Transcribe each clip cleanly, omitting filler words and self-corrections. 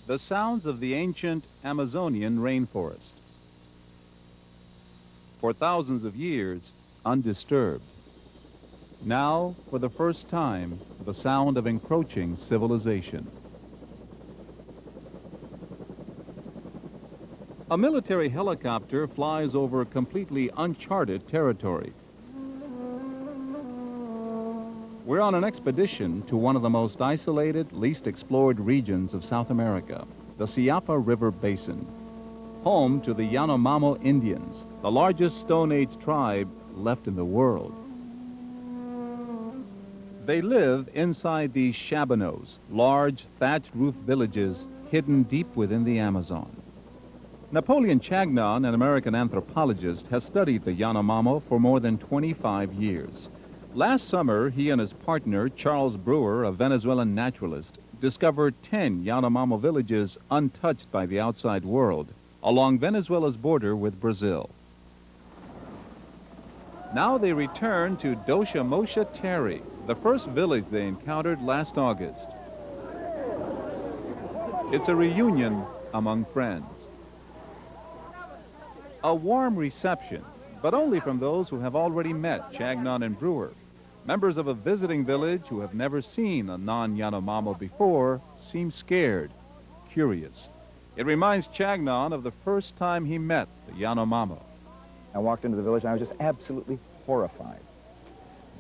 the sounds of the ancient Amazonian rainforest. For thousands of years, undisturbed. Now, for the first time, the sound of encroaching civilization. A military helicopter flies over completely uncharted territory. We're on an expedition to one of the most isolated, least explored regions of South America, the Siapa River Basin, home to the Yanomami Indians, the largest Stone Age tribe left in the world. They live inside these shabanos, large thatched roof villages hidden deep within the Amazon. Napoleon Chagnon, an American anthropologist, has studied the Yanomami for more than 25 years. Last summer, he and his partner, Charles Brewer, a Venezuelan naturalist, discovered 10 Yanomami villages untouched by the outside world along Venezuela's border with Brazil. Now they return to Documental, the first village they encountered last August. It's a reunion among friends. A warm reception, but only from those who have already met Chagnon and Brewer. Members of a visiting village who have never seen a non-Yanomami before seem scared, curious. It reminds Chagnon of the first time he met the Yanomami. I walked into the village and I was just absolutely horrified.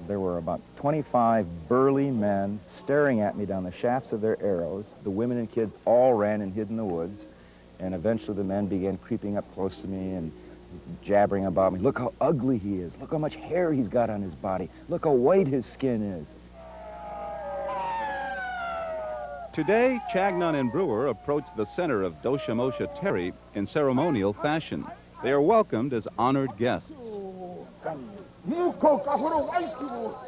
There were about 25 burly men staring at me down the shafts of their arrows. The women and kids all ran and hid in the woods. And eventually the men began creeping up close to me and jabbering about me. Look how ugly he is. Look how much hair he's got on his body. Look how white his skin is. Today, Chagnon and Brewer approach the center of Documental in ceremonial fashion. They are welcomed as honored guests.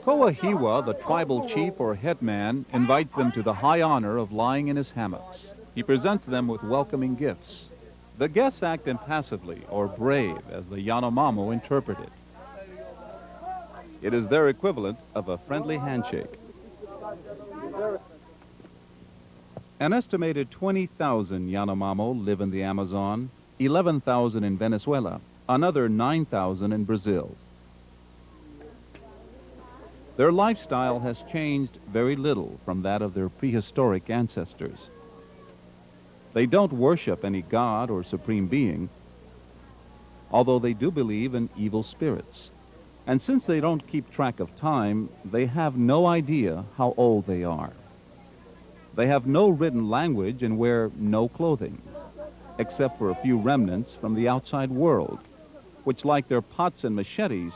Koahiwa, the tribal chief or headman, invites them to the high honor of lying in his hammocks. He presents them with welcoming gifts. The guests act impassively or brave, as the Yanomami interpret it. It is their equivalent of a friendly handshake. An estimated 20,000 Yanomami live in the Amazon, 11,000 in Venezuela, another 9,000 in Brazil. Their lifestyle has changed very little from that of their prehistoric ancestors. They don't worship any god or supreme being, although they do believe in evil spirits. And since they don't keep track of time, they have no idea how old they are. They have no written language and wear no clothing, except for a few remnants from the outside world, which, like their pots and machetes,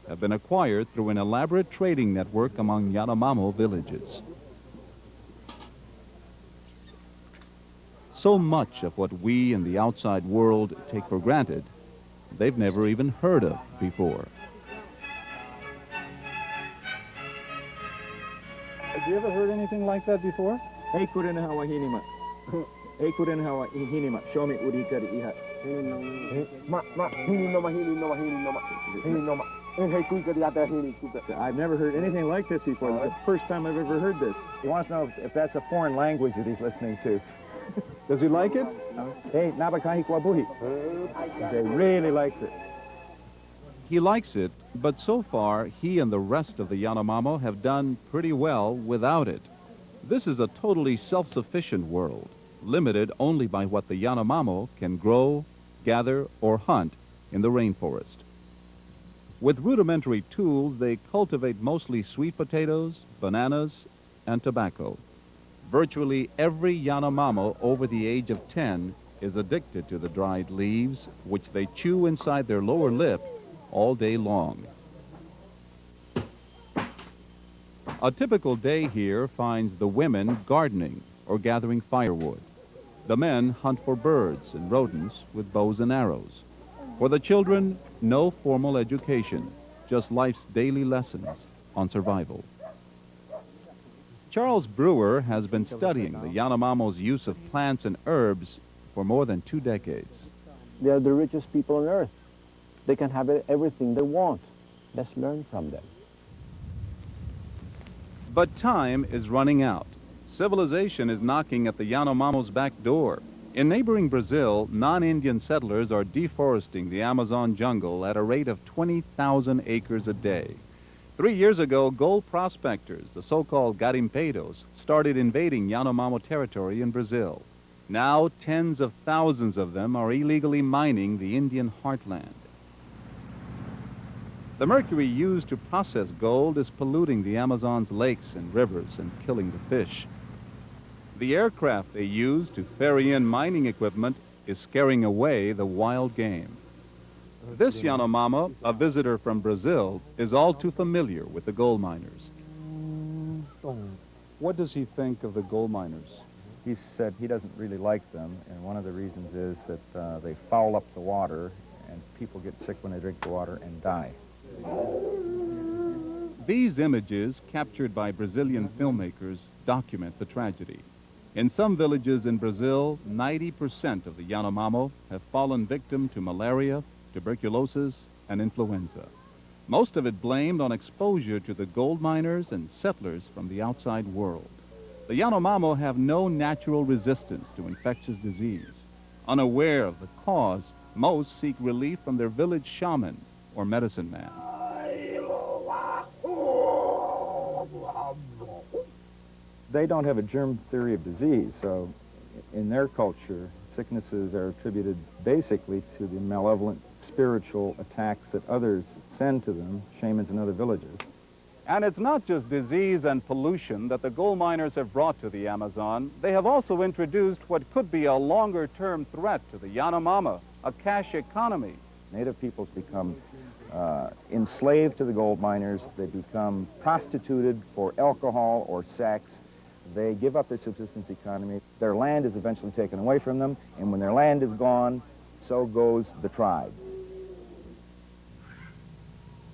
have been acquired through an elaborate trading network among Yanomami villages. So much of what we in the outside world take for granted, they've never even heard of before. Have you ever heard anything like that before? Show me I've never heard anything like this before. This is the first time I've ever heard this. He wants to know if that's a foreign language that he's listening to. Does he like it? Hey, Nabakahi Kwabuhi. He said, really likes it. He likes it, but so far, he and the rest of the Yanomami have done pretty well without it. This is a totally self-sufficient world, limited only by what the Yanomami can grow, gather, or hunt in the rainforest. With rudimentary tools, they cultivate mostly sweet potatoes, bananas, and tobacco. Virtually every Yanomami over the age of 10 is addicted to the dried leaves, which they chew inside their lower lip all day long. A typical day here finds the women gardening or gathering firewood. The men hunt for birds and rodents with bows and arrows. For the children, no formal education, just life's daily lessons on survival. Charles Brewer has been studying the Yanomami's use of plants and herbs for more than 2 decades. They are the richest people on earth. They can have everything they want. Let's learn from them. But time is running out. Civilization is knocking at the Yanomamo's back door. In neighboring Brazil, non-Indian settlers are deforesting the Amazon jungle at a rate of 20,000 acres a day. 3 years ago, gold prospectors, the so-called garimpeiros, started invading Yanomamo territory in Brazil. Now, tens of thousands of them are illegally mining the Indian heartland. The mercury used to process gold is polluting the Amazon's lakes and rivers and killing the fish. The aircraft they use to ferry in mining equipment is scaring away the wild game. This Yanomamo, a visitor from Brazil, is all too familiar with the gold miners. What does he think of the gold miners? He said he doesn't really like them, and one of the reasons is that they foul up the water, and people get sick when they drink the water and die. These images, captured by Brazilian filmmakers, document the tragedy. In some villages in Brazil, 90% of the Yanomamo have fallen victim to malaria, tuberculosis, and influenza. Most of it blamed on exposure to the gold miners and settlers from the outside world. The Yanomamo have no natural resistance to infectious disease. Unaware of the cause, most seek relief from their village shaman or medicine man. They don't have a germ theory of disease, so in their culture, sicknesses are attributed basically to the malevolent spiritual attacks that others send to them, shamans in other villages. And it's not just disease and pollution that the gold miners have brought to the Amazon. They have also introduced what could be a longer-term threat to the Yanomami, a cash economy. Native peoples become enslaved to the gold miners. They become prostituted for alcohol or sex. They give up their subsistence economy. Their land is eventually taken away from them, and when their land is gone, so goes the tribe.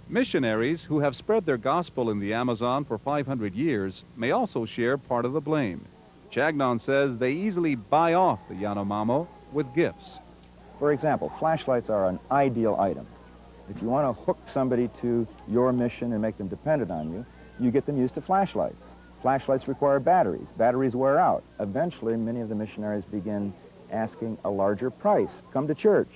Missionaries who have spread their gospel in the Amazon for 500 years may also share part of the blame. Chagnon says they easily buy off the Yanomamo with gifts. For example, flashlights are an ideal item. If you want to hook somebody to your mission and make them dependent on you, you get them used to flashlights. Flashlights require batteries. Batteries wear out. Eventually, many of the missionaries begin asking a larger price. Come to church.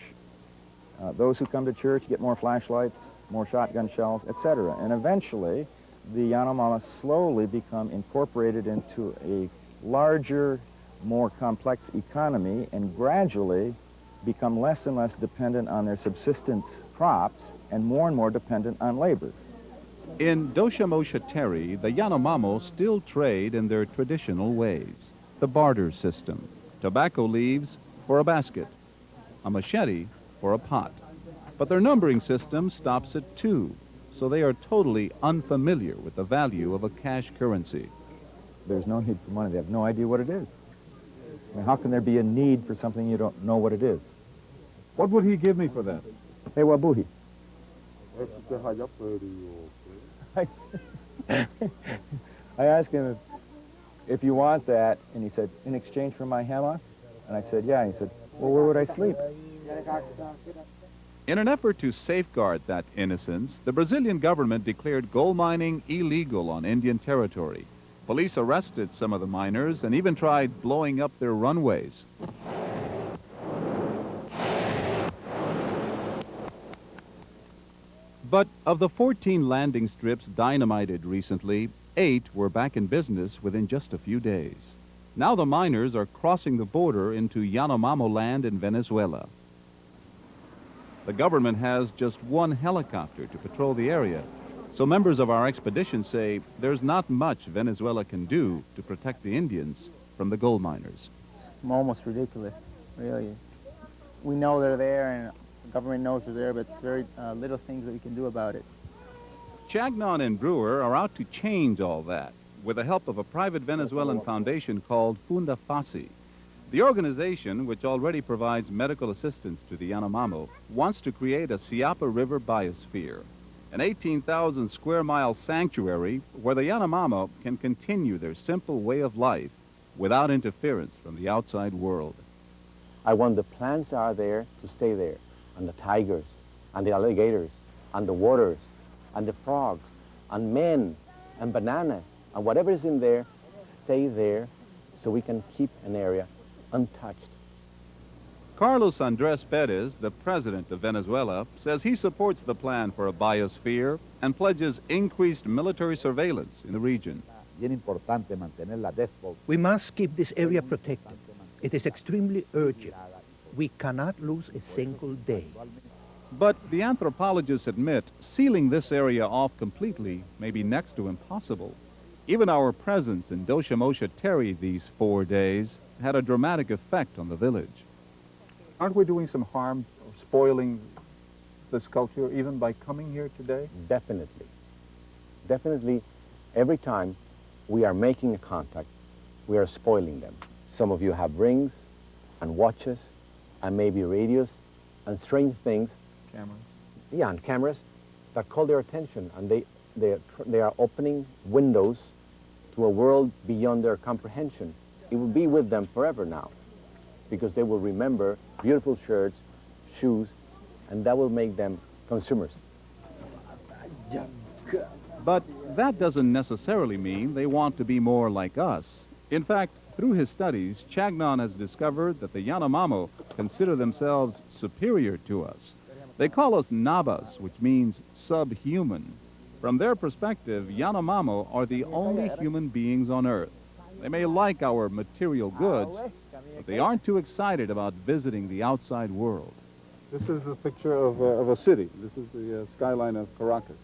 Those who come to church get more flashlights, more shotgun shells, etc. And eventually, the Yanomami slowly become incorporated into a larger, more complex economy and gradually become less and less dependent on their subsistence crops and more dependent on labor. In Doshamoshateri, the Yanomamo still trade in their traditional ways. The barter system: tobacco leaves for a basket, a machete for a pot. But their numbering system stops at 2, so they are totally unfamiliar with the value of a cash currency. There's no need for money. They have no idea what it is. I mean, how can there be a need for something you don't know what it is? What would he give me for that? Hey, Wabuhi. I asked him if you want that, and he said, in exchange for my hammock? And I said, yeah. And he said, well, where would I sleep? In an effort to safeguard that innocence, the Brazilian government declared gold mining illegal on Indian territory. Police arrested some of the miners and even tried blowing up their runways. But of the 14 landing strips dynamited recently, 8 were back in business within just a few days. Now the miners are crossing the border into Yanomami land in Venezuela. The government has just one helicopter to patrol the area, so members of our expedition say there's not much Venezuela can do to protect the Indians from the gold miners. It's almost ridiculous, really. We know they're there, and the government knows they're there, but it's very little things that we can do about it. Chagnon and Brewer are out to change all that with the help of a private Venezuelan foundation called Funda Fasi. The organization, which already provides medical assistance to the Yanomami, wants to create a Siapa River biosphere, an 18,000 square mile sanctuary where the Yanomami can continue their simple way of life without interference from the outside world. I want the plants that are there to stay there, and the tigers, and the alligators, and the waters, and the frogs, and men, and bananas, and whatever is in there, stay there so we can keep an area untouched. Carlos Andres Perez, the president of Venezuela, says he supports the plan for a biosphere and pledges increased military surveillance in the region. We must keep this area protected. It is extremely urgent. We cannot lose a single day. But the anthropologists admit sealing this area off completely may be next to impossible. Even our presence in Doshamosha Terry these 4 days had a dramatic effect on the village. Aren't we doing some harm, or spoiling this culture even by coming here today? Definitely. Definitely, every time we are making a contact, we are spoiling them. Some of you have rings and watches and maybe radios and strange things. Cameras. Yeah, and cameras that call their attention, and they are opening windows to a world beyond their comprehension. It will be with them forever now, because they will remember beautiful shirts, shoes, and that will make them consumers. But that doesn't necessarily mean they want to be more like us. In fact, through his studies, Chagnon has discovered that the Yanomami consider themselves superior to us. They call us Nabas, which means subhuman. From their perspective, Yanomami are the only human beings on Earth. They may like our material goods, but they aren't too excited about visiting the outside world. This is the picture of a city. This is the skyline of Caracas.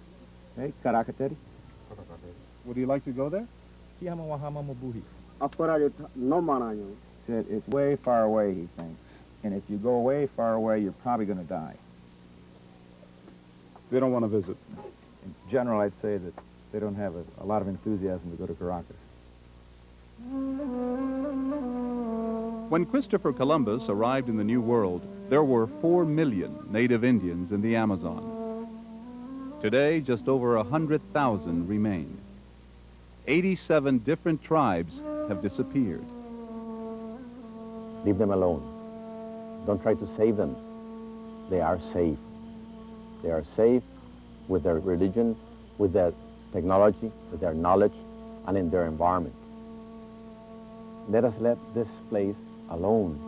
Hey, Caracateri. Would you like to go there? Said it's way far away, he thinks. And if you go way far away, you're probably going to die. They don't want to visit. In general, I'd say that they don't have a lot of enthusiasm to go to Caracas. When Christopher Columbus arrived in the New World, there were 4 million native Indians in the Amazon. Today, just over 100,000 remain. 87 different tribes have disappeared. Leave them alone. Don't try to save them. They are safe. They are safe with their religion, with their technology, with their knowledge, and in their environment. Let us let this place alone.